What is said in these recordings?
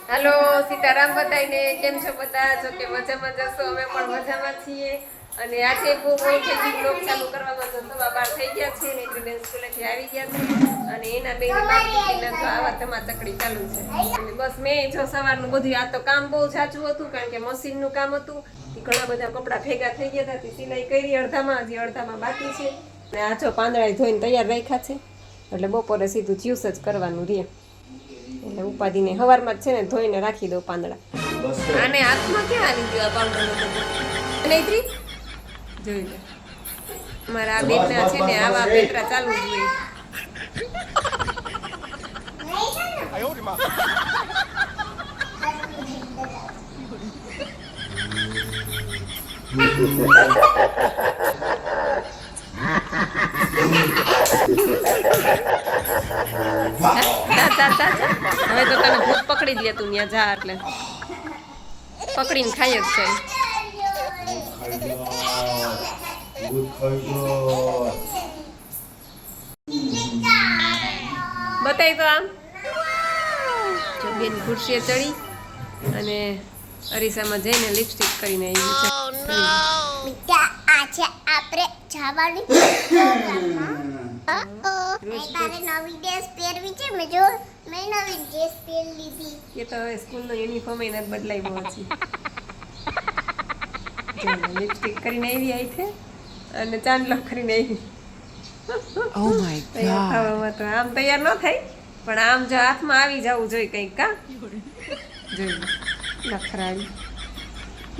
હાલો સીતારામ બધાને કેમ છો બધા? જો કે મજામાં જશો, અમે પણ મજામાં છીએ. અને આજે બહુ થઈ ગયું બ્લોગ ચાલુ કરવામાં તો સવા 12 થઈ ગયા છે ને એટલે બેન સ્કૂલેથી આવી ગયા છે અને એના બેની બાકી તો આવા તમા ચકડી ચાલુ છે. અને બસ મેં જો સવારનું બધું આ તો કામ બહુ સાચું હતું કારણ કે મશીનનું કામ હતું. ઘણા બધા કપડા ભેગા થઈ ગયા હતા, સિલાઈ કરી અડધામાં, હજી અડધામાં બાકી છે. અને આ જો પાંદડા ધોઈને તૈયાર રાખ્યા છે એટલે બપોરે સીધું જ્યુસ જ કરવાનું રહે. એટલે ઉપાધિને હવારમાં જ છે ને ધોઈને રાખી દઉં પાંદડા. આને હાથમાં ક્યાં આવી ગયો આ પાંદડાનો બધું નહીત્રી જોઈ લે. મારા બેનના છે ને આવા પેટરા ચાલુ જ હોય. હવે તો તને ભૂત પકડી જ લે, તું ત્યાં જા એટલે પકડીને ખાઈ જ છે. બતાવી તો આમ જો બેન ખુરશીએ ચડી અને અરીસામાં જઈને લિપસ્ટિક કરીને આવી છે. આજે આપણે જવાની પ્રોગ્રામમાં તારે નવી ડ્રેસ પહેરવી છે. મેં નવી ડ્રેસ પહેરી લીધી. એ તો હવે સ્કૂલનો યુનિફોર્મ એને બદલાવ્યો છે. લિપસ્ટિક કરીને આવી છે અને ચાંદલો કરીને આવી. Oh my god. તો આમ તૈયાર ન થાય પણ આમ જો હાથમાં આવી જવું જોઈએ કંઈક. કા જોઈ નખરાડી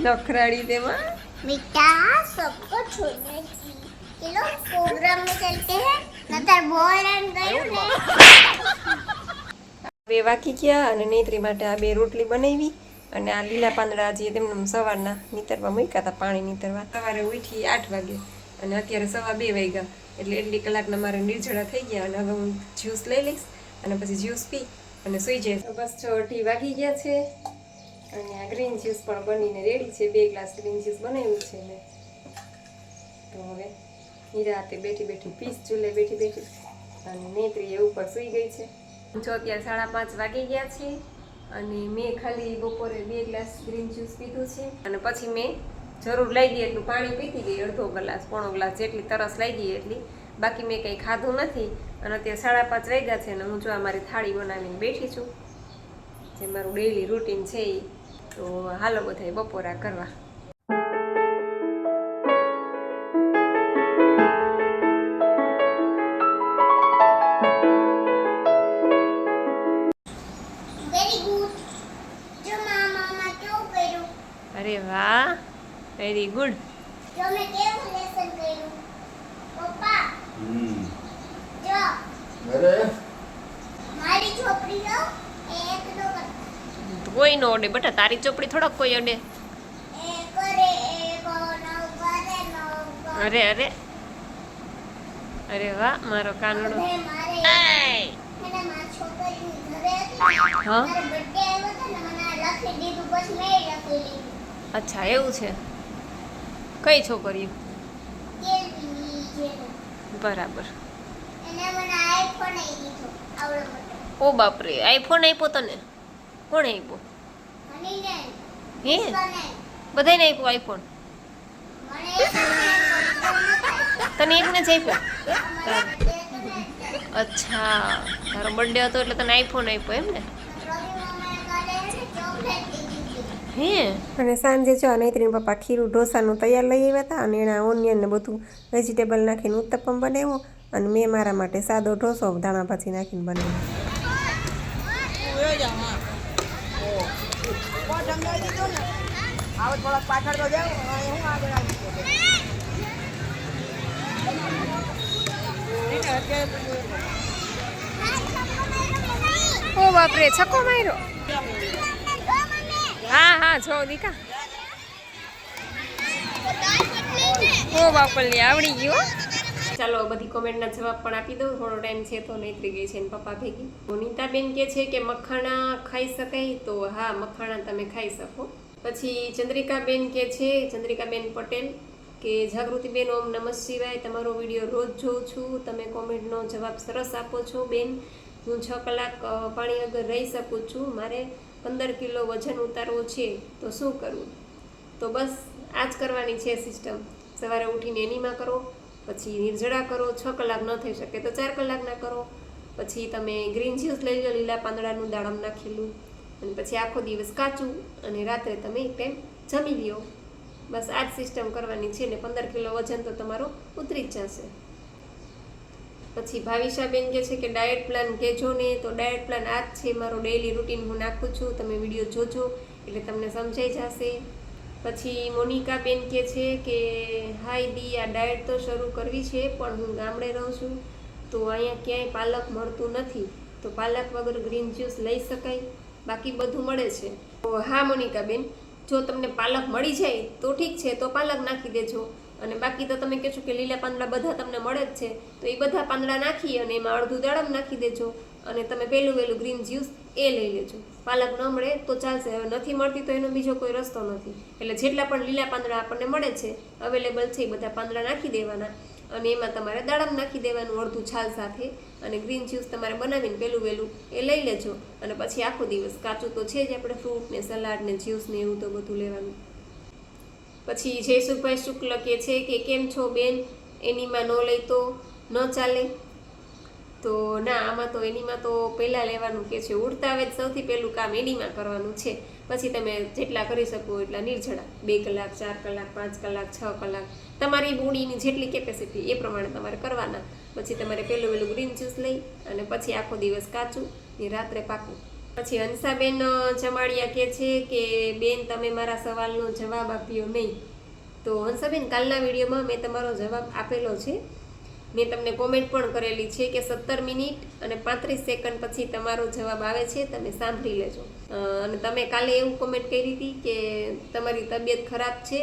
નખરાડી તેમાં बेटा सबको छोड़ना चाहिए. चलो प्रोग्राम में चलते हैं. नतर बोरण गयो ने. બે વાકી ગયા અને નેત્રી માટે આ બે રોટલી બનાવી અને આ લીલા પાંદડા જે તેમને સવારના નીતરવા મૂક્યા હતા, પાણી નીતરવા. સવારે ઉઠી 8 વાગે અને અત્યારે 2:15 વાગ્યા એટલે એટલી કલાકના મારે નિર્જળા થઈ ગયા. અને હવે હું જ્યુસ લઈ લઈશ અને પછી જ્યુસ પી અને સૂઈ જઈશ. બસ 6:30 વાગી ગયા છે અને આ ગ્રીન જ્યુસ પણ બનીને રેડી છે. 2 ગ્લાસ ગ્રીન જ્યુસ બનાવ્યું છે મેં. તો હવે નિરાતે બેઠી બેઠી પીસ, ચૂલે બેઠી બેઠી. અને નેત્રી એ ઉપર સૂઈ ગઈ છે. જો અત્યારે 5:30 વાગી ગયા છે અને મેં ખાલી બપોરે 2 ગ્લાસ ગ્રીન જ્યુસ પીધું છે અને પછી મેં જરૂર લઈ ગઈ એટલું પાણી પીતી ગઈ, અડધો ગ્લાસ પોણો ગ્લાસ જેટલી તરસ લઈ ગઈ એટલી. બાકી મેં કંઈ ખાધું નથી અને અત્યારે 5:30 વાગ્યા છે અને હું જો મારી થાળી બનાવીને બેઠી છું, જે મારું ડેઈલી રૂટીન છે એ. તો હાલો બધાય બપોરા કરવા. Very good. જો મામા કેવું કર્યું? અરે વાહ, વેરી ગુડ. જો મેં કેવું લેસન કર્યું? પપ્પા જો અરે મારી છોકરીઓ એક દો કરતા. કોઈ નો અડે બેટા, તારી ચોપડી થોડોક કોઈ અડે. એક કરે એક નવ કરે નવ. અરે અરે અરે વાહ, મારો કાનડો. મારે મને મારી છોકરીની ઘરે હતી. હા મારો બર્થડે આવ્યો હતો ને, મને આ લખી દીધું, પછી મેં લખી લીધું. અચ્છા એવું છે. કઈ છોકરીઓ? કેળવીની જેનો. બરાબર. એને મને આઈફોન આપી દીધો આવડો મોટો. ઓ બાપરે, આઈફોન આપ્યો તને? કોણ આપ્યો? મને ને હે મને બધાને આપ્યો આઈફોન? તને એકને જ આપ્યો? અચ્છા, તારો બર્થડે હતો એટલે તને આઈફોન આપ્યો એમ ને? હે. અને સાંજે જો નૈત્રીના પપ્પા ખીરું ઢોસાનું તૈયાર લઈ આવ્યા હતા અને એના ઓનિયન ને બધું વેજીટેબલ નાખીને ઉત્તપમ બનાવ્યો અને મેં મારા માટે સાદો ઢોસો ધાણા ભાજી નાખીને બનાવ્યો. ઓ બાપરે, છક્કો માર્યો. હા હા જો દીકા. ઓ બાપલી આવડી ગયો. ચાલો બધી કોમેન્ટના જવાબ પણ આપી દઉં, થોડો ટાઈમ છે તો. નૈત્રી ગઈ છે ને પપ્પા ભેગી. નીતાબેન કહે છે કે મખાણા ખાઈ શકાય, તો હા મખાણા તમે ખાઈ શકો. પછી ચંદ્રિકાબેન કહે છે, ચંદ્રિકાબેન પટેલ કે જાગૃતિબેન ઓમ નમઃ શિવાય, તમારો વિડીયો રોજ જોઉં છું, તમે કોમેન્ટનો જવાબ સરસ આપો છો બેન. હું 6 કલાક પાણી વગર રહી શકું છું, મારે 15 કિલો વજન ઉતારવું છે તો શું કરવું? તો બસ આ જ કરવાની છે સિસ્ટમ. સવારે ઉઠીને એનીમાં કરો, પછી નિર્જળા કરો, 6 કલાક ન થઈ શકે તો 4 કલાકના કરો. પછી તમે ગ્રીન જ્યુસ લઈ લો, લીલા પાંદડાનું દાડમ નાખેલું, અને પછી આખો દિવસ કાચું, અને રાત્રે તમે એક ટાઈમ જમી લ્યો. બસ આ જ સિસ્ટમ કરવાની છે ને 15 કિલો વજન તો તમારો ઉતરી જ જશે. પછી ભાવિશાબેન કહે છે કે ડાયટ પ્લાન કહેજો ને. તો ડાયટ પ્લાન આ જ છે, મારો ડેઈલી રૂટીન હું નાખું છું. તમે વિડીયો જોજો એટલે તમને સમજાઈ જશે. પછી મોનિકાબેન કહે છે કે હાય દી, આ ડાયટ તો શરૂ કરવી છે, પણ હું ગામડે રહું છું તો અહીંયા ક્યાંય પાલક મળતું નથી, તો પાલક વગર ગ્રીન જ્યુસ લઈ શકાય? બાકી બધું મળે છે. તો હા મોનિકાબેન, જો તમને પાલક મળી જાય તો ઠીક છે, તો પાલક નાખી દેજો. અને બાકી તો તમે કહેશો કે લીલા પાંદડા બધા તમને મળે જ છે, તો એ બધા પાંદડા નાખી અને એમાં અડધું દાડમ નાખી દેજો, અને તમે પહેલું વહેલું ગ્રીન જ્યુસ એ લઈ લેજો. પાલક ન મળે તો ચાલશે, હવે નથી મળતી તો એનો બીજો કોઈ રસ્તો નથી. એટલે જેટલા પણ લીલા પાંદડા આપણને મળે છે, અવેલેબલ છે, એ બધા પાંદડા નાખી દેવાના, અને એમાં તમારે દાડમ નાખી દેવાનું અડધું છાલ સાથે, અને ગ્રીન જ્યુસ તમારે બનાવીને પહેલું વહેલું એ લઈ લેજો. અને પછી આખો દિવસ કાચું તો છે જ, આપણે ફ્રૂટ ને સલાડ ને જ્યુસ ને એવું તો બધું લેવાનું. પછી જયસુખભાઈ શુક્લ કહે છે કે કેમ છો બેન, એનીમાં ન લઈ તો ન ચાલે? તો ના, આમાં તો એનીમાં તો પહેલાં લેવાનું કે છે, ઉઠતા આવે સૌથી પહેલું કામ એનીમાં કરવાનું છે. પછી તમે જેટલા કરી શકો એટલા નિર્જળા, 2 કલાક, 4 કલાક, 5 કલાક, 6 કલાક, તમારી બોડીની જેટલી કેપેસિટી એ પ્રમાણે તમારે કરવાના. પછી તમારે પહેલું વહેલું ગ્રીન જ્યુસ લઈ અને પછી આખો દિવસ કાચું ને રાત્રે પાકું. પછી હંસાબેન ચમાડિયા કહે છે કે બેન તમે મારા સવાલનો જવાબ આપ્યો નહીં. તો હંસાબેન, કાલના વિડીયોમાં મેં તમારો જવાબ આપેલો છે. મેં તમને કોમેન્ટ પણ કરેલી છે કે 17 મિનિટ અને 35 સેકન્ડ પછી તમારો જવાબ આવે છે, તમે સાંભળી લેજો. અને તમે કાલે એવું કોમેન્ટ કરી હતી કે તમારી તબિયત ખરાબ છે,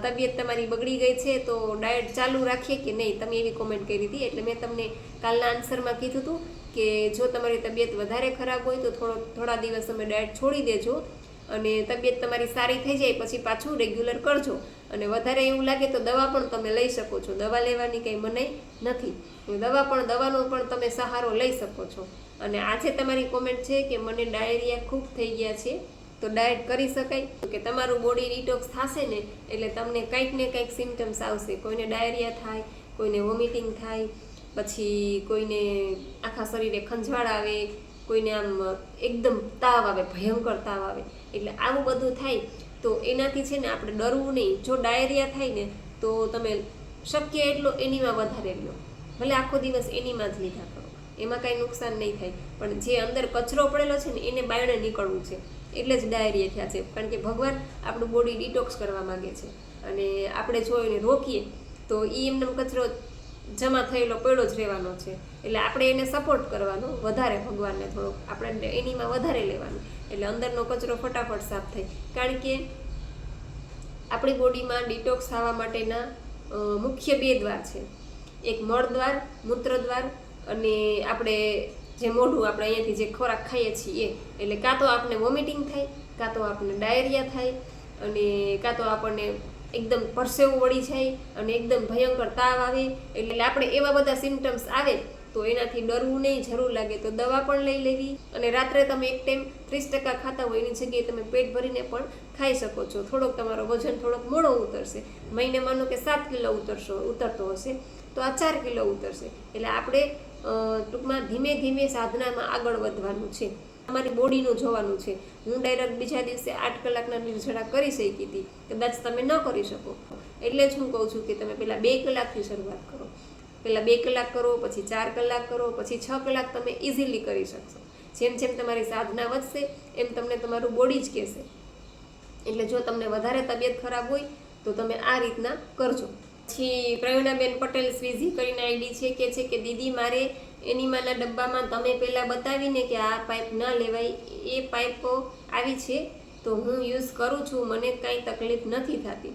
તબિયત તમારી બગડી ગઈ છે, તો ડાયટ ચાલુ રાખીએ કે નહીં, તમે એવી કોમેન્ટ કરી હતી. એટલે મેં તમને કાલના આન્સરમાં કીધું હતું કે જો તમારી તબિયત વધારે ખરાબ હોય તો થોડા દિવસ તમે ડાયટ છોડી દેજો, અને તબિયત તમારી સારી થઈ જાય પછી પાછું રેગ્યુલર કરજો. અને વધારે એવું લાગે તો દવા પણ તમે લઈ શકો છો, દવા લેવાની કંઈ મનાઈ નથી. દવાનો પણ તમે સહારો લઈ શકો છો. અને આજે તમારી કોમેન્ટ છે કે મને ડાયરિયા ખૂબ થઈ ગયા છે, તો ડાયટ કરી શકાય? કે તમારું બોડી ડિટોક્સ થશે ને એટલે તમને કંઈક ને કંઈક સિમ્ટમ્સ આવશે. કોઈને ડાયરિયા થાય, કોઈને વોમિટિંગ થાય, પછી કોઈને આખા શરીરે ખંજવાળ આવે, કોઈને આમ એકદમ તાવ આવે, ભયંકર તાવ આવે. એટલે આવું બધું થાય તો એનાથી છે ને આપણે ડરવું નહીં. જો ડાયરિયા થાય ને તો તમે શક્ય એટલો એનીમાં વધારે લો, ભલે આખો દિવસ એનીમાં જ લીધા કરો, એમાં કાંઈ નુકસાન નહીં થાય. પણ જે અંદર કચરો પડેલો છે ને એને બાયણે નીકળવું છે, એટલે જ ડાયરિયા થયા છે. કારણ કે ભગવાન આપણું બોડી ડિટોક્સ કરવા માગે છે, અને આપણે જો એને રોકીએ તો એ એમનો કચરો જમા થયેલો પડ્યો જ રહેવાનો છે. એટલે આપણે એને સપોર્ટ કરવાનો વધારે, ભગવાનને થોડોક આપણે એનીમાં વધારે લેવાનું, એટલે અંદરનો કચરો ફટાફટ સાફ થાય. કારણ કે આપણી બોડીમાં ડિટોક્સ થવા માટેના મુખ્ય 2 દ્વાર છે, એક મળ દ્વાર, મૂત્ર દ્વાર, અને આપણે જે મોઢું, આપણે અહીંયાથી જે ખોરાક ખાઈએ છીએ એટલે કાં તો આપણને વોમિટિંગ થાય, કાં તો આપણને ડાયરિયા થાય, અને કાં તો આપણને એકદમ પરસેવું વળી જાય અને એકદમ ભયંકર તાવ આવે. એટલે આપણે એવા બધા સિમ્ટમ્સ આવે તો એનાથી ડરવું નહીં. જરૂર લાગે તો દવા પણ લઈ લેવી, અને રાત્રે તમે એક ટાઈમ 30% ખાતા હોય એની જગ્યાએ તમે પેટ ભરીને પણ ખાઈ શકો છો. થોડોક તમારો વજન થોડોક મોડો ઉતરશે. મહિને માનો કે 7 કિલો ઉતરતો હશે તો આ 4 કિલો ઉતરશે. એટલે આપણે ટૂંકમાં ધીમે ધીમે સાધનામાં આગળ વધવાનું છે, તમારી બોડીનું જોવાનું છે. હું ડાયરેક્ટ બીજા દિવસે 8 કલાકના નિર્જળા કરી શકી હતી, કદાચ તમે ન કરી શકો. એટલે જ હું કહું છું કે તમે પહેલાં 2 કલાકથી શરૂઆત કરો. પહેલાં 2 કલાક કરો, પછી 4 કલાક કરો, પછી 6 કલાક તમે ઇઝીલી કરી શકશો. જેમ જેમ તમારી સાધના વધશે એમ તમને તમારું બોડી જ કહેશે. એટલે જો તમને વધારે તબિયત ખરાબ હોય તો તમે આ રીતના કરજો. પછી પ્રવીણાબેન પટેલ સ્વીઝી કરીને આઈડી છે કે દીદી, મારે એનીમાના ડબ્બામાં તમે પહેલાં બતાવીને કે આ પાઇપ ના લેવાય, એ પાઇપો આવી છે તો હું યુઝ કરું છું, મને કાંઈ તકલીફ નથી થતી.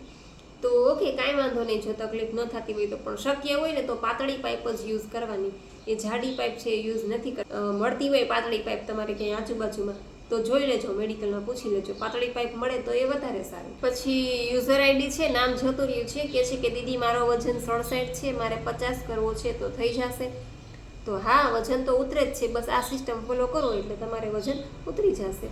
તો ઓકે, કાંઈ વાંધો નહીં. જો તકલીફ ન થતી હોય તો પણ શક્ય હોય ને તો પાતળી પાઇપ જ યુઝ કરવાની. એ જાડી પાઇપ છે યુઝ નથી મળતી હોય પાતળી પાઇપ તમારે ક્યાંય આજુબાજુમાં તો જોઈ લેજો, મેડિકલમાં પૂછી લેજો. પાતળી પાઇપ મળે તો એ વધારે સારું. પછી યુઝર આઈડી છે, નામ જતું રહ્યું છે કે દીદી મારો વજન 67 છે, મારે 50 કરવો છે તો થઈ જશે? તો હા, વજન તો ઉતરે જ છે, બસ આ સિસ્ટમ ફોલો કરો એટલે તમારે વજન ઉતરી જશે.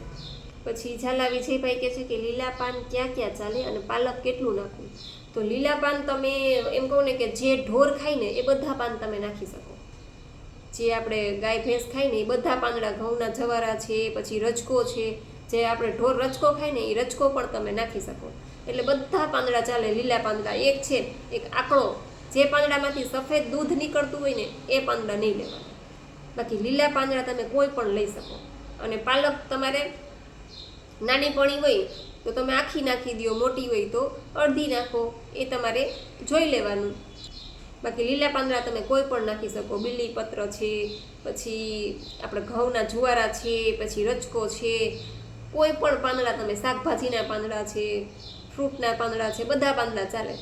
પછી ઝાલા વિજયભાઈ કહે છે કે લીલા પાન ક્યાં ક્યાં ચાલે અને પાલક કેટલું નાખવું. તો લીલા પાન તમે એમ કહું ને કે જે ઢોર ખાય ને એ બધા પાન તમે નાખી શકો. જે આપણે ગાય ભેંસ ખાય ને એ બધા પાંદડા, ઘઉંના જવારા છે, પછી રજકો છે, જે આપણે ઢોર રજકો ખાય ને એ રજકો પણ તમે નાખી શકો. એટલે બધા પાંદડા ચાલે, લીલા પાંદડા. એક છે એક આંકડો, જે પાંદડામાંથી સફેદ દૂધ નીકળતું હોય ને એ પાંદડા નહીં લેવાના, બાકી લીલા પાંદડા તમે કોઈ પણ લઈ શકો. અને પાલક તમારે નાની પણી હોય તો તમે આખી નાખી દો, મોટી હોય તો અડધી નાખો, એ તમારે જોઈ લેવાનું. બાકી લીલા પાંદડા તમે કોઈ પણ નાખી શકો. બીલીપત્ર છે, પછી આપણે ઘઉંના જુવારા છે, પછી રજકો છે, કોઈ પણ પાંદડા તમે, શાકભાજીના પાંદડા છે, ફ્રૂટના પાંદડા છે, બધા પાંદડા ચાલે.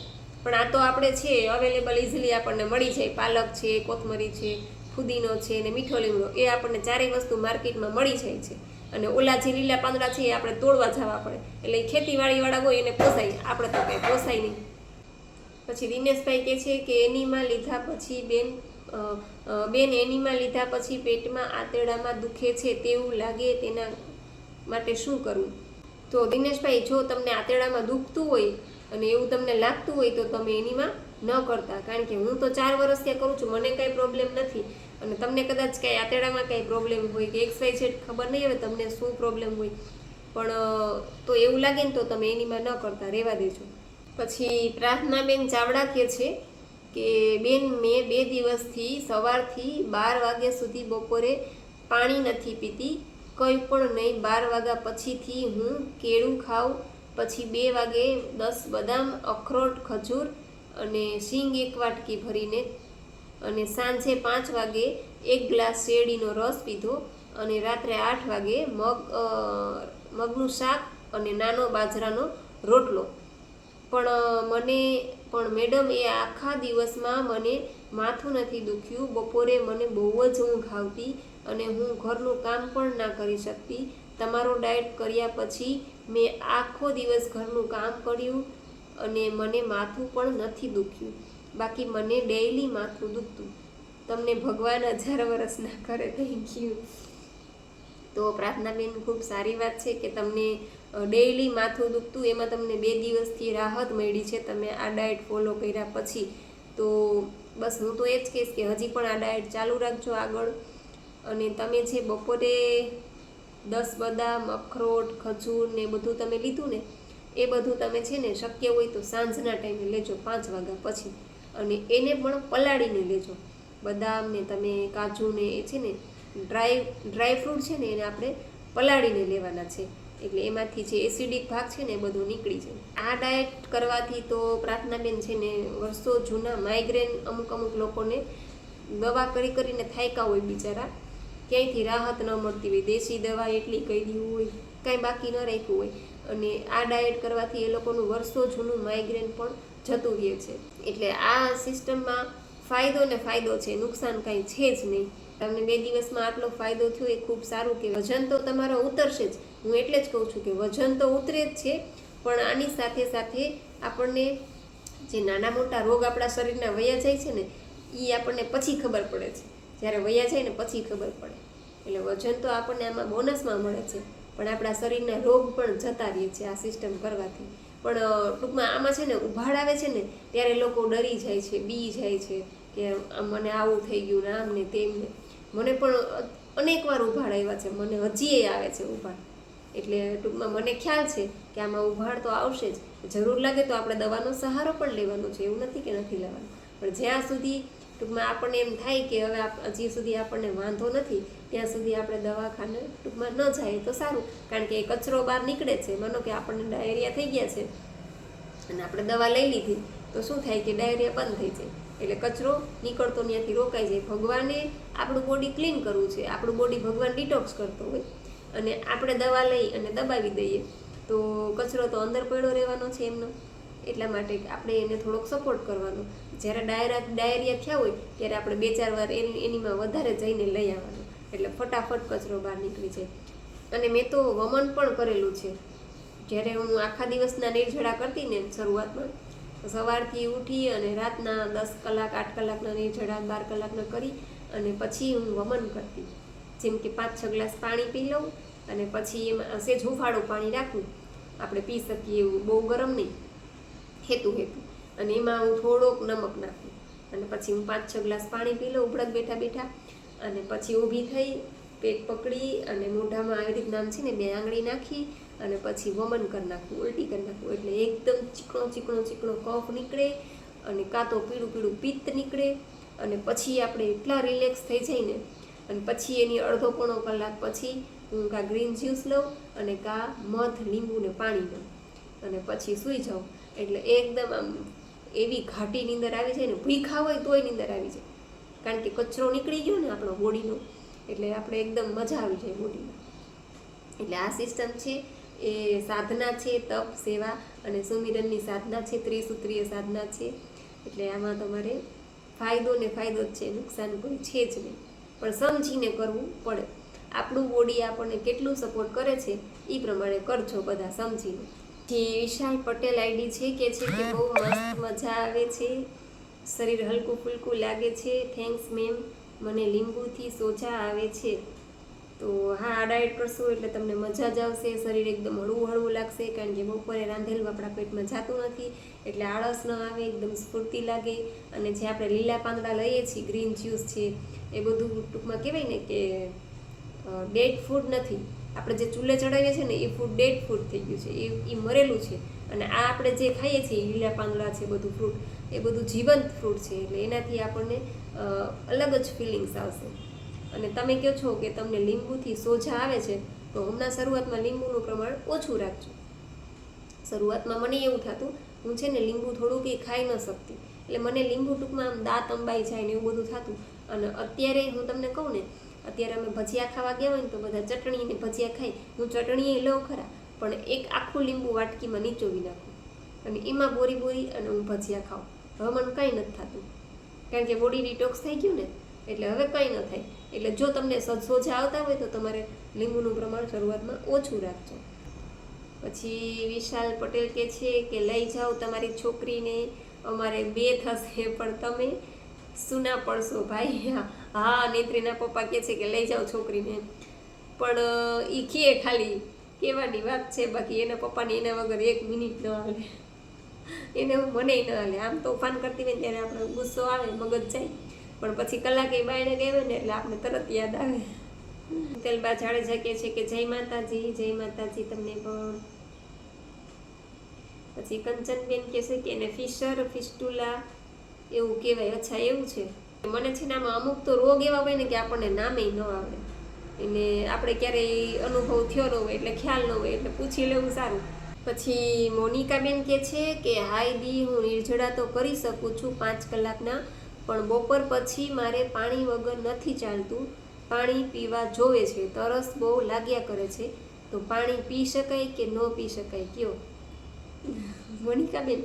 પણ આ તો આપણે છે અવેલેબલ, ઇઝીલી આપણને મળી જાય. પાલક છે, કોથમરી છે, ફુદીનો છે ને મીઠો લીમડો, એ આપણને ચારેય વસ્તુ માર્કેટમાં મળી જાય છે. અને ઓલા જે લીલા પાંદડા છે એ આપણે તોડવા જવા પડે, એટલે એ ખેતીવાડીવાળા હોય એને પોસાય, આપણે તો કંઈ પોસાય નહીં. પછી દિનેશભાઈ કહે છે કે એનીમાં લીધા પછી બેન એનીમાં લીધા પછી પેટમાં આંતરડામાં દુખે છે તેવું લાગે, તેના માટે શું કરવું. તો દિનેશભાઈ, જો તમને આંતરડામાં દુખતું હોય અને એવું તમને લાગતું હોય તો તમે એનીમાં ન કરતા. કારણ કે હું તો 4 વર્ષ ત્યાં કરું છું, મને કાંઈ પ્રોબ્લેમ નથી. અને તમને કદાચ કાંઈ આંતરડામાં કાંઈ પ્રોબ્લેમ હોય કે XYZ, ખબર નહીં હવે તમને શું પ્રોબ્લેમ હોય, પણ તો એવું લાગે ને તો તમે એનીમાં ન કરતા, રહેવા દેજો. પછી પ્રાર્થનાબેન ચાવડા કહે છે કે બેન, મેં 2 દિવસથી સવારથી 12 વાગ્યા સુધી બપોરે પાણી નથી પીતી, કંઈ પણ નહીં. 12 વાગ્યા પછીથી હું કેળું ખાઉં, પછી 2 વાગે 10 બદામ, અખરોટ, ખજૂર અને સિંગ 1 વાટકી ભરીને, અને સાંજે 5 વાગે 1 ગ્લાસ શેરડીનો રસ પીધો, અને રાત્રે 8 વાગે મગનું શાક અને નાનો બાજરાનો રોટલો. પણ મેડમ, એ આખા દિવસમાં મને માથું નથી દુખ્યું. બપોરે મને બહુ જ ઊંઘ આવતી અને હું ઘરનું કામ પણ ના કરી શકતી. તમારો ડાયટ કર્યા પછી મેં આખો દિવસ ઘરનું કામ કર્યું અને મને માથું પણ નથી દુખ્યું. બાકી મને ડેઈલી માથું દુખતું. તમને ભગવાન 1000 વર્ષ ના કરે. Thank you. તો પ્રાર્થનાબેન, ખૂબ સારી વાત છે કે તમને ડેઈલી માથું દુખતું, એમાં તમને 2 દિવસથી રાહત મળી છે તમે આ ડાયટ ફોલો કર્યા પછી. તો બસ હું તો એ જ કહીશ કે હજી પણ આ ડાયટ ચાલુ રાખજો આગળ. અને તમે જે બપોરે 10 બદામ, અખરોટ, ખજૂર ને બધું તમે લીધું ને, એ બધું તમે છે ને શક્ય હોય તો સાંજના ટાઈમે લેજો, 5 વાગ્યા પછી. અને એને પણ પલાળીને લેજો. બદામ ને તમે કાજુ ને એ છે ને ડ્રાય ફ્રૂટ છે ને એને આપણે પલાળીને લેવાના છે, એટલે એમાંથી જે એસિડિક ભાગ છે ને એ બધું નીકળી જાય. આ ડાયટ કરવાથી તો પ્રાર્થનાબેન છે ને વર્ષો જૂના માઇગ્રેન અમુક લોકોને દવા કરીને થાયકા હોય બિચારા, ક્યાંયથી રાહત ન મળતી હોય, દેશી દવા એટલી કરી હોય, કાંઈ બાકી ન રાખ્યું હોય, અને આ ડાયટ કરવાથી એ લોકોનું વર્ષો જૂનું માઇગ્રેન પણ જતું રહે છે. એટલે આ સિસ્ટમમાં ફાયદો છે, નુકસાન કાંઈ છે જ નહીં. તમને 2 દિવસમાં આટલો ફાયદો થયો એ ખૂબ સારું કે વજન તો તમારો ઉતરશે જ. હું એટલે જ કહું છું કે વજન તો ઉતરે જ છે, પણ આની સાથે સાથે આપણને જે નાના મોટા રોગ આપણા શરીરના વયા જાય છે ને, એ આપણને પછી ખબર પડે છે. જ્યારે વયા જાય ને પછી ખબર પડે. એટલે વજન તો આપણને આમાં બોનસમાં મળે છે, પણ આપણા શરીરના રોગ પણ જતા રહે છે આ સિસ્ટમ કરવાથી. પણ ટૂંકમાં આમાં છે ને ઉભાડ આવે છે ને ત્યારે લોકો ડરી જાય છે, બી જાય છે કે મને આવું થઈ ગયું ને આમ ને તેમ ને. મને પણ અનેક વાર ઉભાડ આવ્યા છે, મને હજી આવે છે ઉભાડ. એટલે ટૂંકમાં મને ખ્યાલ છે કે આમાં ઉભાડ તો આવશે જ. જરૂર લાગે તો આપણે દવાનો સહારો પણ લેવાનો છે, એવું નથી કે નથી લેવાનો. પણ જ્યાં સુધી ટૂંકમાં આપણને એમ થાય કે હવે હજી સુધી આપણને વાંધો નથી, ત્યાં સુધી આપણે દવાખાને ટૂંકમાં ન જાય તો સારું. કારણ કે એ કચરો બહાર નીકળે છે. માનો કે આપણને ડાયરિયા થઈ ગયા છે અને આપણે દવા લઈ લીધી તો શું થાય કે ડાયરિયા બંધ થઈ જાય, એટલે કચરો નીકળતો ત્યાંથી રોકાઈ જાય. ભગવાને આપણું બોડી ક્લીન કરવું છે, આપણું બોડી ભગવાન ડિટોક્સ કરતો હોય, અને આપણે દવા લઈ અને દબાવી દઈએ તો કચરો તો અંદર પડ્યો રહેવાનો છે એમનો. એટલા માટે આપણે એને થોડોક સપોર્ટ કરવાનો. જ્યારે ડાયરિયા થયા હોય ત્યારે આપણે 2-4 વાર એનીમાં વધારે જઈને લઈ આવવાનું, એટલે ફટાફટ કચરો બહાર નીકળી જાય. અને મેં તો વમન પણ કરેલું છે. જ્યારે હું આખા દિવસના નિર્જળા કરતી ને શરૂઆતમાં, સવારથી ઉઠી અને રાતના 10 કલાક 8 કલાકના નિર્જળા 12 કલાકના કરી અને પછી હું વમન કરતી, જેમ કે 5-6 ગ્લાસ પાણી પી લઉં અને પછી એમાં સેજ હુંફાળું પાણી રાખું, આપણે પી શકીએ એવું, બહુ ગરમ નહીં, હેતું અને એમાં હું થોડોક નમક નાખું અને પછી હું 5-6 ગ્લાસ પાણી પી લઉં ઉબળક બેઠા બેઠા. અને પછી ઊભી થઈ, પેટ પકડી અને મોઢામાં આવી રીતના છે ને 2 આંગળી નાખી અને પછી વમન કરી નાખવું, ઉલટી કરી નાખવું, એટલે એકદમ ચીકણો કફ નીકળે અને કાં તો પીળું પિત્ત નીકળે અને પછી આપણે એટલા રિલેક્સ થઈ જઈને અને પછી એની અડધો પોણો કલાક પછી હું કાં ગ્રીન જ્યુસ લઉં અને કાં મધ, લીંબુ ને પાણી લઉં અને પછી સૂઈ જાઉં. એટલે એકદમ આમ એવી ઘાટી નીંદર આવી જાય ને, ભૂખ્યા હોય તોય નીંદર આવી જાય, કારણ કે કચરો નીકળી ગયો ને આપણો બોડીનો, એટલે આપણે એકદમ મજા આવી જાય બોડીમાં. એટલે આ સિસ્ટમ છે એ સાધના છે, તપ, સેવા અને સુમિરનની સાધના છે, ત્રિસૂત્રીય સાધના છે. એટલે આમાં તમારે ફાયદો ને ફાયદો જ છે, નુકસાન કોઈ છે જ નહીં, પણ સમજીને કરવું પડે. આપણું બોડી આપણને કેટલું સપોર્ટ કરે છે એ પ્રમાણે કરજો બધા સમજીને. જે વિશાલ પટેલ આઈડી છે કે બહુ મસ્ત મજા આવે છે, શરીર હલકું ફૂલકું લાગે છે, થેન્ક્સ મેમ, મને લીંબુથી સોજા આવે છે. તો હા, આ ડાયટ કરશું એટલે તમને મજા જ આવશે, શરીર એકદમ હળવું લાગશે, કારણ કે બપોરે રાંધેલું આપણા પેટમાં જતું નથી, એટલે આળસ ન આવે, એકદમ સ્ફૂર્તિ લાગે. અને જે આપણે લીલા પાંદડા લઈએ છીએ, ગ્રીન જ્યુસ છે, એ બધું ટૂંકમાં કહેવાય ને કે ડેડ ફૂડ નથી. આપણે જે ચૂલે ચડાવીએ છીએ ને એ ફૂડ ડેડ ફૂડ થઈ ગયું છે, એ મરેલું છે. અને આ આપણે જે ખાઈએ છીએ લીલા પાંદડા છે, બધું ફ્રૂટ, એ બધું જીવંત ફ્રૂટ છે, એટલે એનાથી આપણને અલગ જ ફિલિંગ્સ આવશે. અને તમે કહો છો કે તમને લીંબુથી સોજા આવે છે, તો હમણાં શરૂઆતમાં લીંબુનું પ્રમાણ ઓછું રાખજો. શરૂઆતમાં મને એવું થતું, હું છે ને લીંબુ થોડું કંઈ ખાઈ ન શકતી, એટલે મને લીંબુ ટૂંકમાં આમ દાંત અંબાઈ જાય ને એવું બધું થતું. અને અત્યારે હું તમને કહું ને, અત્યારે અમે ભજીયા ખાવા ગયા હોય ને તો બધા ચટણી ને ભજીયા ખાઈ, હું ચટણી એ લઉં ખરા, પણ એક આખું લીંબુ વાટકીમાં નીચોવી નાખું અને એમાં બોરી અને હું ભજીયા ખાઉં. હવે મને કંઈ નથી થતું, કારણ કે બોડી ડિટોક્સ થઈ ગયું ને, એટલે હવે કંઈ ન થાય. એટલે જો તમને સોજા આવતા હોય તો તમારે લીંબુનું પ્રમાણ શરૂઆતમાં ઓછું રાખજો. પછી વિશાલ પટેલ કહે છે કે લઈ જાઓ તમારી છોકરીને, અમારે 2 થશે પણ તમે સુના પડશો ભાઈ. હા, નેત્રીના પપ્પા કહે છે કે લઈ જાઓ છોકરીને, પણ એ કહે ખાલી કહેવાની વાત છે, બાકી એના પપ્પાને એના વગર 1 મિનિટ ન હાલે, એને મને ન હાલે. આમ તોફાન કરતી હોય ત્યારે આપણે ગુસ્સો આવે, મગજ જાય, પણ પછી કલાકે બાયણે ગઈ ને એટલે આપણે તરત યાદ આવે. તેલબા જાડેજા કહે છે કે જય માતાજી તમને પણ. પછી કંચનબેન કહે છે કે એને ફિસ્ટુલા એવું કહેવાય. અચ્છા, એવું છે. મને છે ને આમાં અમુક તો રોગ એવા હોય ને કે આપણને નામે ન આવડે, એને આપણે ક્યારેય અનુભવ થયો ન હોય એટલે ખ્યાલ ન હોય, એટલે પૂછી લેવું સારું. પછી મોનિકાબેન કહે છે કે હાય દી, હું નિર્જળા તો કરી શકું છું 5 કલાકના, પણ બપોર પછી મારે પાણી વગર નથી ચાલતું, પાણી પીવા જોવે છે, તરસ બહુ લાગ્યા કરે છે, તો પાણી પી શકાય કે ન પી શકાય કયો? મોનિકાબેન,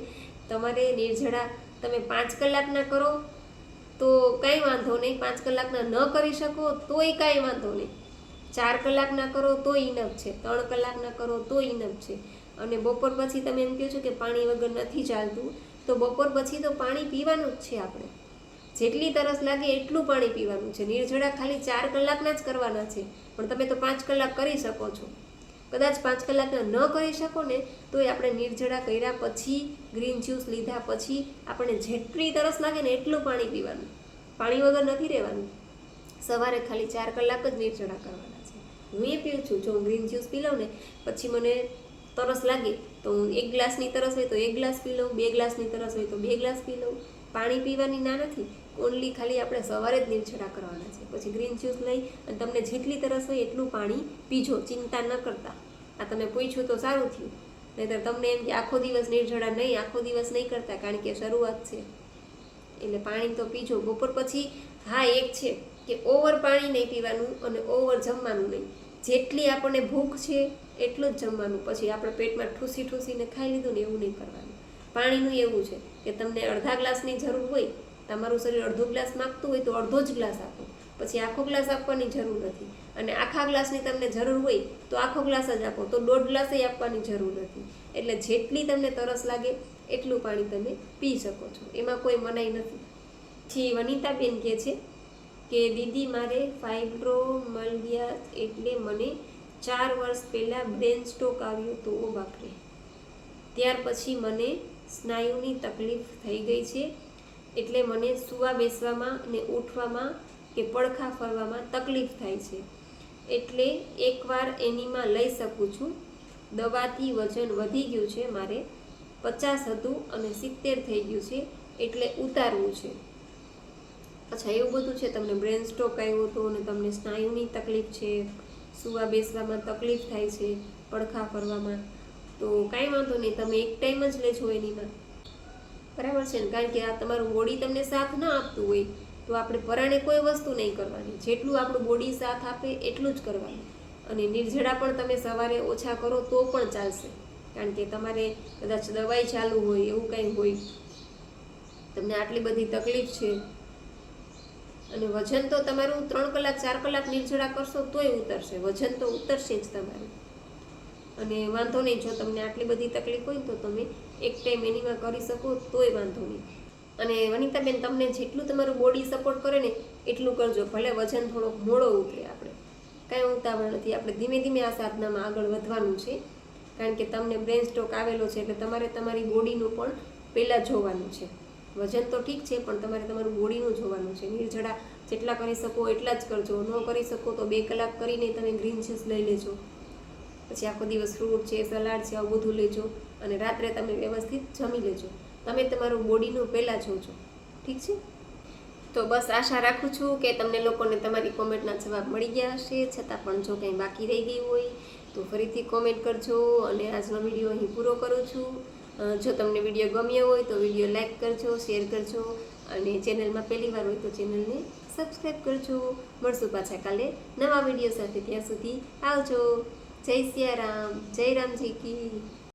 તમારે નિર્જળા તમે 5 કલાકના કરો તો કંઈ વાંધો નહીં, 5 કલાકના ન કરી શકો તોય કાંઈ વાંધો નહીં, 4 કલાકના કરો તો ઇનફ છે, 3 કલાકના કરો તો ઇનફ છે. અને બપોર પછી તમે એમ કહો છો કે પાણી વગર નથી ચાલતું, તો બપોર પછી તો પાણી પીવાનું જ છે. આપણે જેટલી તરસ લાગે એટલું પાણી પીવાનું છે. નિર્જળા ખાલી 4 કલાકના જ કરવાના છે, પણ તમે તો 5 કલાક કરી શકો છો. કદાચ 5 કલાકના ન કરી શકો ને તોય આપણે નિર્જળા કર્યા પછી, ગ્રીન જ્યુસ લીધા પછી આપણે જેટલી તરસ લાગે ને એટલું પાણી પીવાનું, પાણી વગર નથી રહેવાનું. સવારે ખાલી 4 કલાક જ નિર્જળા કરવાના છે. હું એ પીઉં છું, જો હું ગ્રીન જ્યુસ પી લઉં ને પછી મને તરસ લાગે તો હું 1 ગ્લાસની તરસ હોય તો 1 ગ્લાસ પી લઉં, 2 ગ્લાસની તરસ હોય તો 2 ગ્લાસ પી લઉં. પાણી પીવાની ના નથી, ઓનલી ખાલી આપણે સવારે જ નિર્જળા કરવાના છે. પછી ગ્રીન જ્યુસ લઈ અને તમને જેટલી તરસ હોય એટલું પાણી પીજો, ચિંતા ન કરતા. આ તમે પૂછ્યું તો સારું થયું, નહીંતર તમને એમ કે આખો દિવસ નિર્જળા નહીં, આખો દિવસ નહીં કરતા, કારણ કે શરૂઆત છે એટલે પાણી તો પીજો. બપોર પછી હા એક છે કે ઓવર પાણી નહીં પીવાનું અને ઓવર જમવાનું નહીં. જેટલી આપણને ભૂખ છે એટલું જ જમવાનું, પછી આપણે પેટમાં ઠૂસીને ખાઈ લીધું ને એવું નહીં કરવાનું. પાણીનું એવું છે કે તમને અડધા ગ્લાસની જરૂર હોય, તમારું શરીર અડધો ગ્લાસ માગતું હોય તો અડધો જ ગ્લાસ આપો, પછી આખો ગ્લાસ આપવાની જરૂર નથી. અને આખા ગ્લાસની તમને જરૂર હોય તો આખો ગ્લાસ જ આપો, તો 1.5 ગ્લાસ આપવાની જરૂર નથી. એટલે જેટલી તમને તરસ લાગે એટલું પાણી તમે પી શકો છો, એમાં કોઈ મનાઈ નથી. જી વનિતાબેન કહે છે કે દીદી મારે ફાઇબ્રોમાલ્ગિયા એટલે મને 4 વર્ષ પહેલાં બ્રેન સ્ટ્રોક આવ્યો હતો. ઓ બાપરે. ત્યાર પછી મને સ્નાયુની તકલીફ થઈ ગઈ છે, એટલે મને સૂવા બેસવામાં ને ઉઠવામાં કે પડખા ફરવામાં તકલીફ થાય છે. એટલે એકવાર એનીમાં લઈ શકું છું. દવાથી વજન વધી ગયું છે, મારે 50 હતું અને 70 થઈ ગયું છે, એટલે ઉતારવું છે. અચ્છા, એવું બધું છે. તમને બ્રેન સ્ટ્રોક આવ્યો હતો અને તમને સ્નાયુની તકલીફ છે, સૂવા બેસવામાં તકલીફ થાય છે, પડખા ફરવામાં, તો કાંઈ વાંધો નહીં, તમે એક ટાઈમ જ લેજો એનીમાં. બરાબર છે ને? કારણ કે આ તમારું બોડી તમને સાથ ના આપતું હોય તો આપણે પરાણે કોઈ વસ્તુ નહીં કરવાની. જેટલું આપણું બોડી સાથ આપે એટલું જ કરવાનું. અને નિર્જળા પણ તમે સવારે ઓછા કરો તો પણ ચાલશે. કારણ કે તમારે કદાચ દવાઈ ચાલુ હોય, એવું કંઈ હોય, તમને આટલી બધી તકલીફ છે અને વજન તો તમારું 3 કલાક 4 કલાક નિર્જળા કરશો તોય ઉતરશે. વજન તો ઉતરશે જ તમારું. અને વાંધો નહીં, જો તમને આટલી બધી તકલીફ હોય તો તમે એક ટાઈમ એનીમાં કરી શકો તોય વાંધો નહીં. અને વનિતાબેન, તમને જેટલું તમારું બોડી સપોર્ટ કરે ને એટલું કરજો. ભલે વજન થોડોક મોડો ઉતરે, આપણે કાંઈ ઉતાવળ નથી. આપણે ધીમે ધીમે આ સાધનામાં આગળ વધવાનું છે. કારણ કે તમને બ્રેન સ્ટ્રોક આવેલો છે, એટલે તમારે તમારી બોડીનું પણ પહેલાં જોવાનું છે. વજન તો ઠીક છે, પણ તમારે તમારું બોડીનું જોવાનું છે. નિર્જળા જેટલા કરી શકો એટલા જ કરજો. ન કરી શકો તો 2 કલાક કરીને તમે ગ્રીન જ્યુસ લઈ લેજો. પછી આખો દિવસ ફ્રૂટ છે, સલાડ છે, આવું બધું લેજો. અને રાત્રે તમે વ્યવસ્થિત જમી લેજો. તમે તમારું બોડીનું પહેલાં જોજો. ઠીક છે? તો બસ આશા રાખું છું કે તમને લોકોને તમારી કોમેન્ટના જવાબ મળી ગયા હશે. છતાં પણ જો કંઈ બાકી રહી ગયું હોય તો ફરીથી કોમેન્ટ કરજો. અને આજનો વિડીયો અહીં પૂરો કરું છું. જો તમને વિડીયો ગમ્યો હોય તો વિડીયો લાઈક કરજો, શેર કરજો, અને ચેનલમાં પહેલી વાર હોય તો ચેનલને સબસ્ક્રાઈબ કરજો. મળશું પાછા કાલે નવા વિડીયો સાથે. ત્યાં સુધી આવજો. જય સિયારામ, જય રામજી કી.